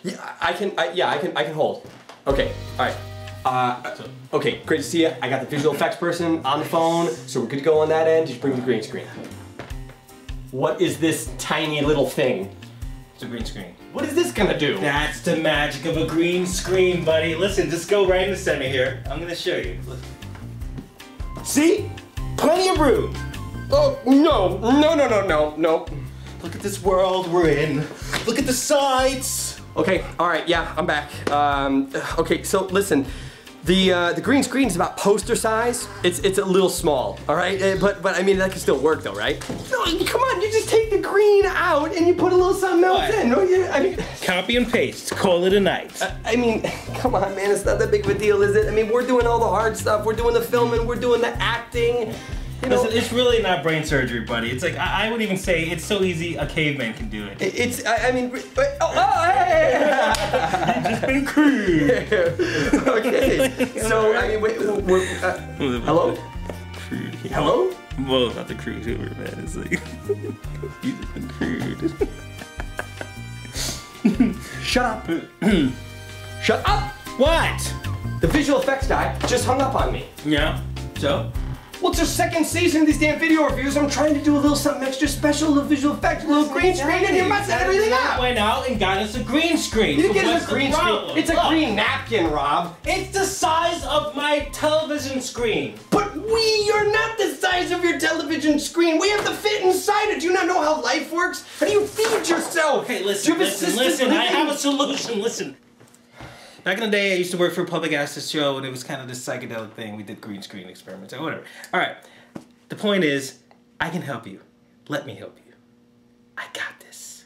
Yeah, I can hold. Okay, all right. Okay, great to see you. I got the visual effects person on the phone, so we're good to go on that end. Just bring the green screen. What is this tiny little thing? It's a green screen. What is this gonna do? That's the magic of a green screen, buddy. Listen, just go right in the center here. I'm gonna show you. Listen. See? Plenty of room. Oh, no. No. Look at this world we're in. Look at the sides. Okay, all right, yeah, I'm back. Okay, so listen, the green screen is about poster size. It's a little small, all right? But I mean, that can still work though, right? No, come on, you just take the green out and you put a little something else in. No, I mean, copy and paste, call it a night. I mean, come on, man, it's not that big of a deal, is it? I mean, we're doing all the hard stuff. We're doing the filming, we're doing the acting. You know, listen, it's really not brain surgery, buddy. It's like, I would even say it's so easy a caveman can do it. Hey! You've just been crude. Okay, so, I mean, wait, hello? Crude. Hello? Well, not the crude humor, man. It's like, you've just been crude. Shut up. Shut up! What? The visual effects guy just hung up on me. Yeah, so? Well, it's the second season of these damn video reviews. I'm trying to do a little something extra special, a little visual effects, a little green screen, and you're messing everything up. Went out and got us a green screen. You didn't get us a green screen. It's a green napkin, Rob. It's the size of my television screen. But we are not the size of your television screen. We have to fit inside it. Do you not know how life works? How do you feed yourself? Okay, listen, listen. I have a solution. Listen. Back in the day, I used to work for a public access show, and it was kind of this psychedelic thing. We did green screen experiments or whatever. All right. The point is, I can help you. Let me help you. I got this.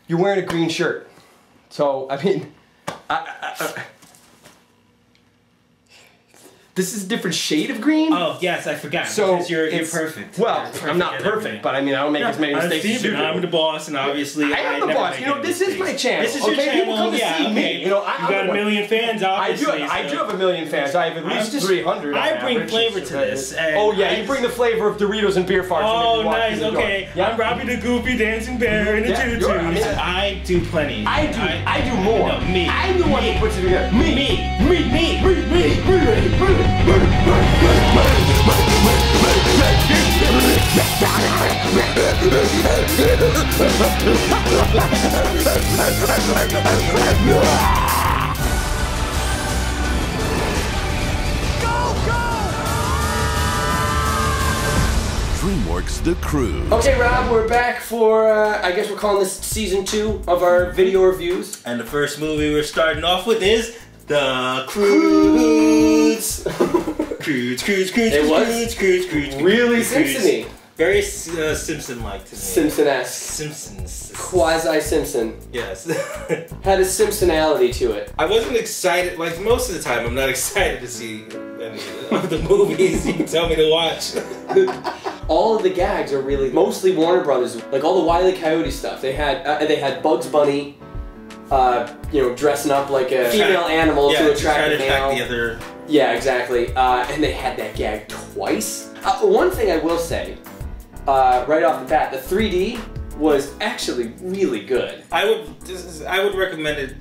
You're wearing a green shirt. So, I mean, this is a different shade of green? Oh, yes, I forgot. So because you're perfect. Well, I'm not perfect, but I mean, I don't make as many mistakes as you do. I'm the boss, and obviously I am the boss. You know, this is my channel. This is your channel. People come to see me. You know, you got a million fans, obviously. I do have a million fans. I have at least 300. I bring flavor to this. Oh yeah, you bring the flavor of Doritos and beer farts. Oh, nice. Okay. I'm Robbie the Goofy Dancing Bear in the tutus. I do plenty. I do more. No, me. I'm the one who puts it together. Me. DreamWorks The Croods. Okay, Rob, we're back for, I guess we're calling this season 2 of our video reviews. And the first movie we're starting off with is The Croods. Croods. Really Simpson-y. Very Simpson-like to me. Simpson-esque. Simpsons. Quasi-Simpson. Yes. Had a Simpsonality to it. I wasn't excited, like most of the time, I'm not excited to see any of the movies you can tell me to watch. All of the gags are really mostly Warner Brothers, like all the Wile E. Coyote stuff. They had Bugs Bunny, you know, dressing up like a female animal to attract the male. Yeah, exactly. And they had that gag twice. One thing I will say, right off the bat, the 3D was actually really good. I would recommend it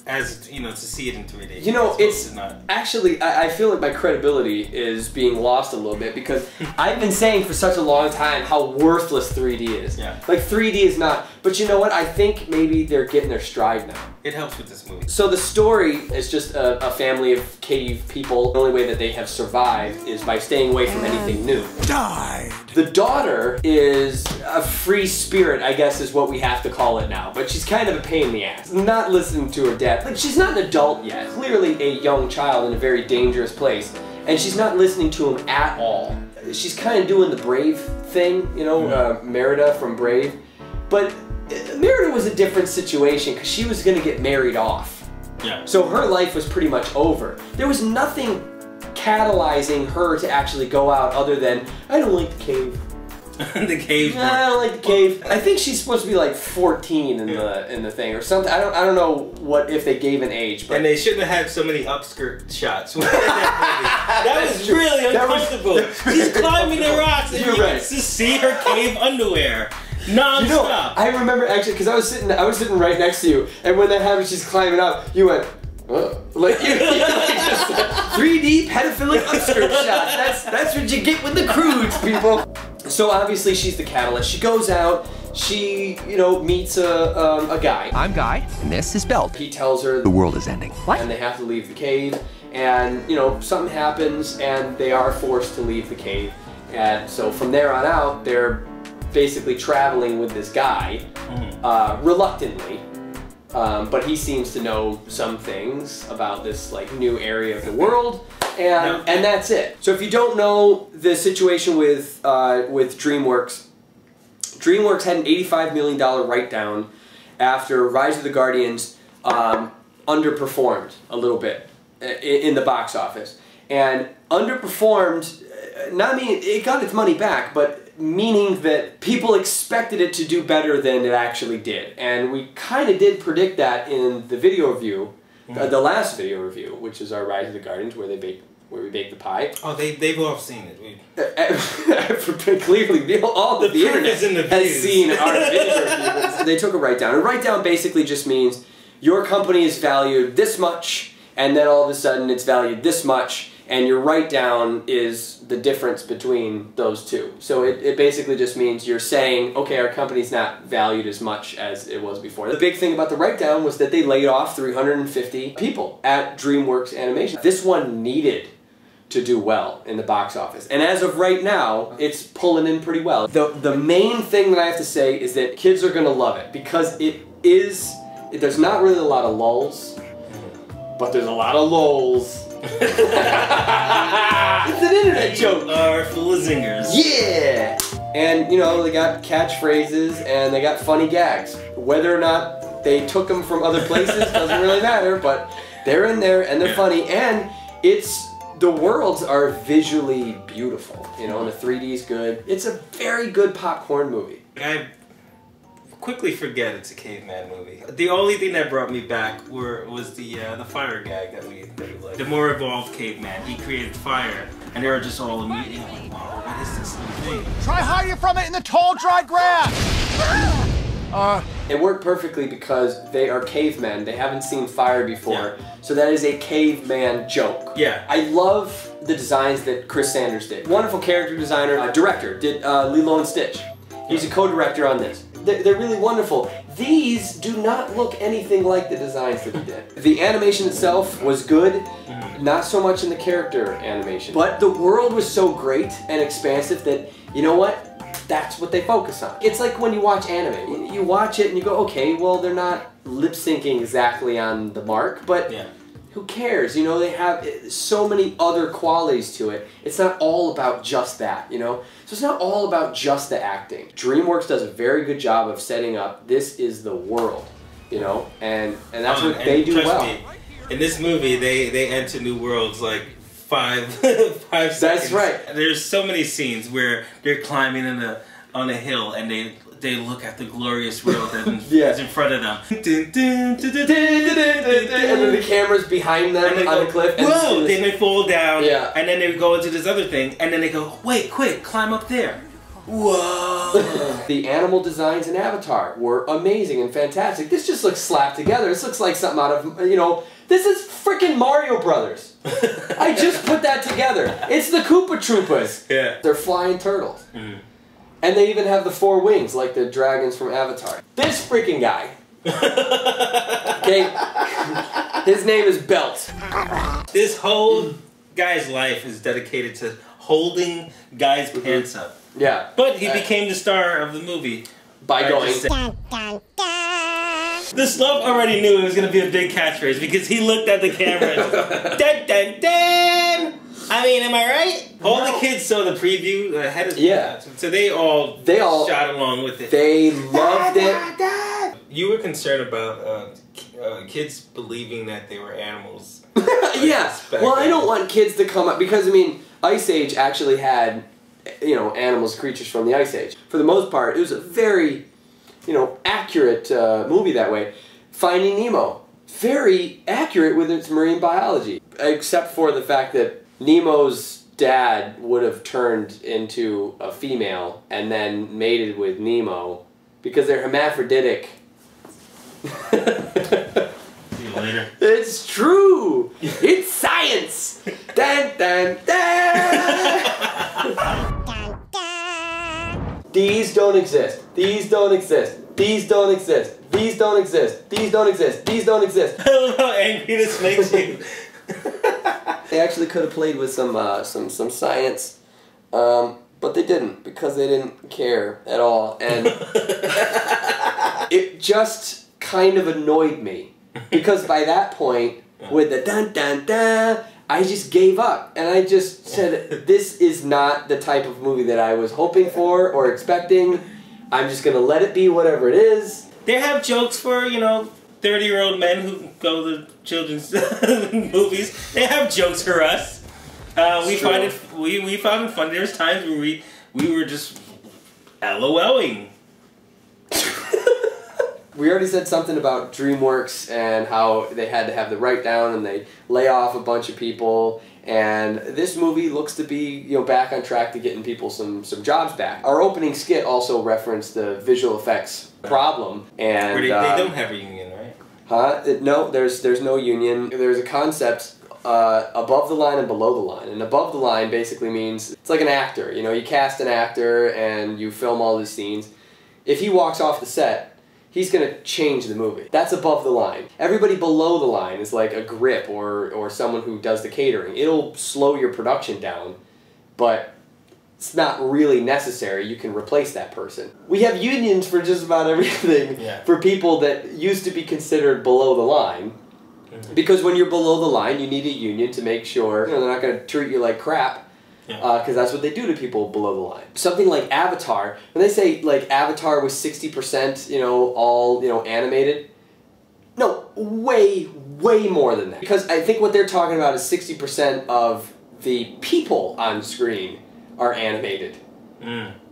as, you know, to see it in 3D. You know, it's actually, I feel like my credibility is being lost a little bit because I've been saying for such a long time how worthless 3D is. Yeah. Like 3D is not, but you know what? I think maybe they're getting their stride now. It helps with this movie. So the story is just a family of cave people. The only way that they have survived is by staying away from anything new. Died. The daughter is a free spirit, I guess is what we have to call it now. But she's kind of a pain in the ass. Not listening to her dad. Like, she's not an adult yet. Clearly a young child in a very dangerous place. And she's not listening to him at all. She's kind of doing the Brave thing, you know, Merida from Brave. But Merida was a different situation because she was going to get married off. Yeah. So her life was pretty much over. There was nothing catalyzing her to actually go out other than, I don't like the cave. The cave. Nah, I don't like the cave. I think she's supposed to be like 14 in the thing or something. I don't know what if they gave an age. But and they shouldn't have had so many upskirt shots. That was really uncomfortable. She's climbing the rocks and you get to see her cave underwear. Non-stop. I remember actually because I was sitting right next to you, and when that happened, she's climbing up. You went, like you like just 3D pedophilic upskirt shots. That's what you get with the Croods, people. So obviously she's the catalyst. She goes out. She, meets a guy. I'm Guy, and this is Belt. He tells her The world is ending. What? And they have to leave the cave. And, something happens and they are forced to leave the cave. And so from there on out, they're basically traveling with this guy, reluctantly. But he seems to know some things about this new area of the world. And that's it. So if you don't know the situation with DreamWorks, DreamWorks had an $85 million write-down after Rise of the Guardians underperformed a little bit in the box office. And underperformed, not meaning it got its money back, but meaning that people expected it to do better than it actually did. And we kind of did predict that in the video review, the last video review, which is our Rise of the Guardians, where we bake the pie. Oh, they've all seen it. Clearly, all of the internet has seen our video reviews. They took a write-down. A write-down basically just means your company is valued this much, and then all of a sudden it's valued this much, and your write-down is the difference between those two. So it basically just means you're saying, okay, our company's not valued as much as it was before. The big thing about the write-down was that they laid off 350 people at DreamWorks Animation. This one needed to do well in the box office. And as of right now, it's pulling in pretty well. The main thing that I have to say is that kids are gonna love it because there's not really a lot of lulls, but there's a lot of lulls. It's an internet joke. Are full of zingers. Yeah! And they got catchphrases and they got funny gags. Whether or not they took them from other places doesn't really matter, but they're in there and they're funny, and the worlds are visually beautiful, and the 3D is good. It's a very good popcorn movie. I quickly forget it's a caveman movie. The only thing that brought me back was the fire gag that we liked. The more evolved caveman, he created fire, and they were just all immediately like, "Whoa, what is this new thing?" Try hiding from it in the tall, dry grass! It worked perfectly because they are cavemen. They haven't seen fire before. Yeah. So that is a caveman joke. Yeah. I love the designs that Chris Sanders did. Wonderful character designer, director, did Lilo and Stitch. He's a co-director on this. They're really wonderful. These do not look anything like the designs that he did. The animation itself was good, not so much in the character animation. But the world was so great and expansive that, you know what? That's what they focus on. It's like when you watch anime. You watch it and you go, okay, well, they're not lip-syncing exactly on the mark, but who cares? They have so many other qualities to it. It's not all about just that, So it's not all about just the acting. DreamWorks does a very good job of setting up, this is the world, and that's what they do well. Me, in this movie, they enter new worlds like five seconds. That's right. There's so many scenes where they're climbing on a hill and they look at the glorious world that is in front of them. And then the camera's behind them on the cliff. And whoa! Then they fall down. Yeah. And then they go into this other thing. And then they go, wait, quick, climb up there. Whoa! The animal designs in Avatar were amazing and fantastic. This just looks slapped together. This looks like something out of, this is freaking Mario Brothers. I just put that together. It's the Koopa Troopas. Yeah. They're flying turtles. And they even have the 4 wings, like the dragons from Avatar. This freaking guy. Okay? His name is Belt. This whole guy's life is dedicated to holding guys' pants up. Yeah. But he became the star of the movie. By going... The Slump already knew it was going to be a big catchphrase because he looked at the camera and dun dun dun! I mean, am I right? All the kids saw the preview ahead of time. So they all shot along with it. They loved it. You were concerned about kids believing that they were animals. Yeah. Well, I don't want kids to come up because, Ice Age actually had, animals, creatures from the Ice Age. For the most part, it was a very, accurate movie that way. Finding Nemo. Very accurate with its marine biology. Except for the fact that Nemo's dad would have turned into a female and then mated with Nemo because they're hermaphroditic. See you later. It's true. It's science. Dun, dun, dun. These don't exist. These don't exist. These don't exist. These don't exist. These don't exist. These don't exist. I love how angry this makes you. They actually could have played with some science, but they didn't because they didn't care at all, and it just kind of annoyed me because by that point, with the dun dun dun, I just gave up and I just said, "This is not the type of movie that I was hoping for or expecting. I'm just gonna let it be whatever it is." They have jokes for 30-year-old men who go to children's movies. They have jokes for us. We found it funny. There's times where we were just LOLing. We already said something about DreamWorks and how they had to have the write down and they lay off a bunch of people. And this movie looks to be, back on track to getting people some jobs back. Our opening skit also referenced the visual effects problem, and they don't have a union, right? No, there's no union. There's a concept above the line and below the line. And above the line basically means it's like an actor. You cast an actor and you film all the scenes. If he walks off the set, he's going to change the movie. That's above the line. Everybody below the line is like a grip or someone who does the catering. It'll slow your production down, but it's not really necessary. You can replace that person. We have unions for just about everything for people that used to be considered below the line. Because when you're below the line, you need a union to make sure they're not going to treat you like crap. Because that's what they do to people below the line. Something like Avatar, when they say like Avatar was 60%, all animated. No, way more than that. Because I think what they're talking about is 60% of the people on screen are animated.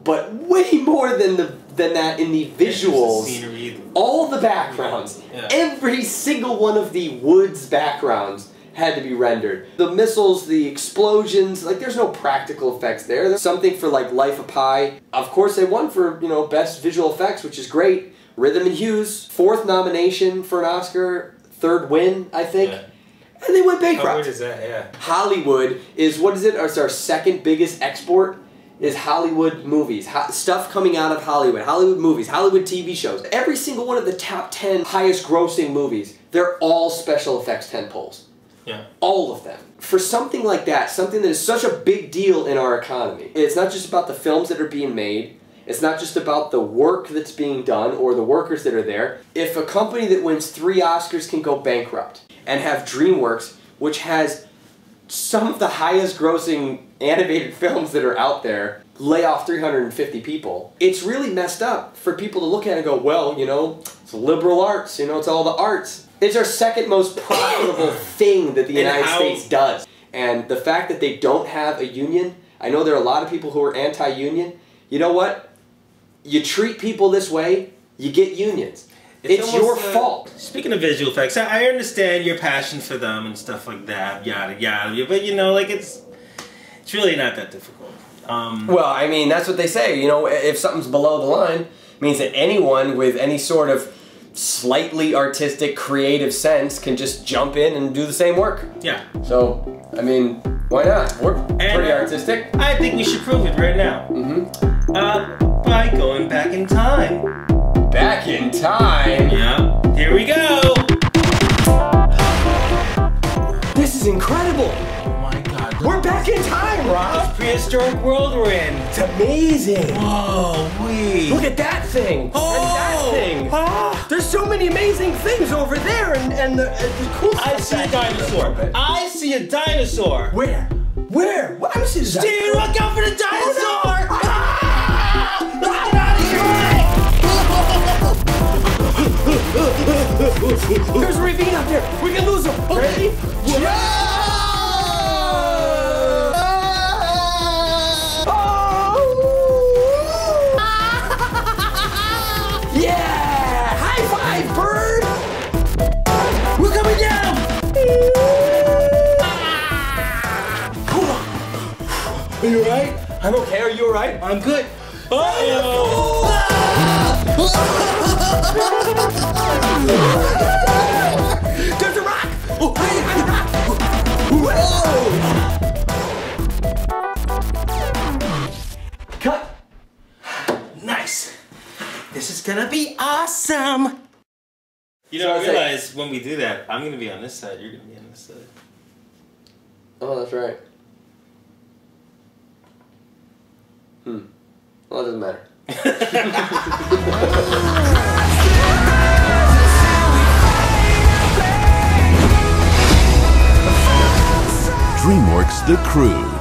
But way more than that in the visuals. The scenery. All the backgrounds, every single one of the woods backgrounds had to be rendered. The missiles, the explosions, there's no practical effects there. There's something for Life of Pi. Of course they won for, best visual effects, which is great. Rhythm and Hues, 4th nomination for an Oscar, 3rd win, I think. And they went bankrupt. How weird is that? Hollywood is, what is it? It's our second biggest export is Hollywood movies. Stuff coming out of Hollywood. Hollywood movies, Hollywood TV shows. Every single one of the top 10 highest grossing movies, they're all special effects tentpoles. All of them. For something like that, something that is such a big deal in our economy, it's not just about the films that are being made, it's not just about the work that's being done or the workers that are there. If a company that wins 3 Oscars can go bankrupt and have DreamWorks, which has some of the highest grossing animated films that are out there, lay off 350 people, it's really messed up for people to look at and go, well, it's liberal arts, it's all the arts. It's our second most profitable thing that the United States does. And the fact that they don't have a union, I know there are a lot of people who are anti-union. You know what? You treat people this way, you get unions. It's your fault. Speaking of visual effects, I understand your passion for them and stuff like that, yada yada, but it's really not that difficult. Well, I mean, that's what they say. If something's below the line, it means that anyone with any sort of slightly artistic, creative sense can just jump in and do the same work. Yeah. So, I mean, why not? We're pretty artistic. I think we should prove it right now. By going back in time. Back in time? Yeah. Here we go. This is incredible. Oh my God. We're back in time, Rob. This prehistoric world we're in. It's amazing. Whoa, Look at that thing. Oh. And that thing. There's so many amazing things over there and the cool stuff. I see a dinosaur. I see a dinosaur. Where? Where? What? I see the dinosaur. Steve, look out for the dinosaur! Oh, no. Get out of here! There's a ravine up there. We can lose him. Ready? Yeah! High five, bird! We're coming down! Are you alright? I'm okay. Are you alright? I'm good. Uh-oh! There's a rock! Oh, whoa! Cut! Nice. This is gonna be awesome. You know, So I it's realize when we do that, I'm gonna be on this side, you're gonna be on this side. Oh, that's right. Well, it doesn't matter. DreamWorks The Croods.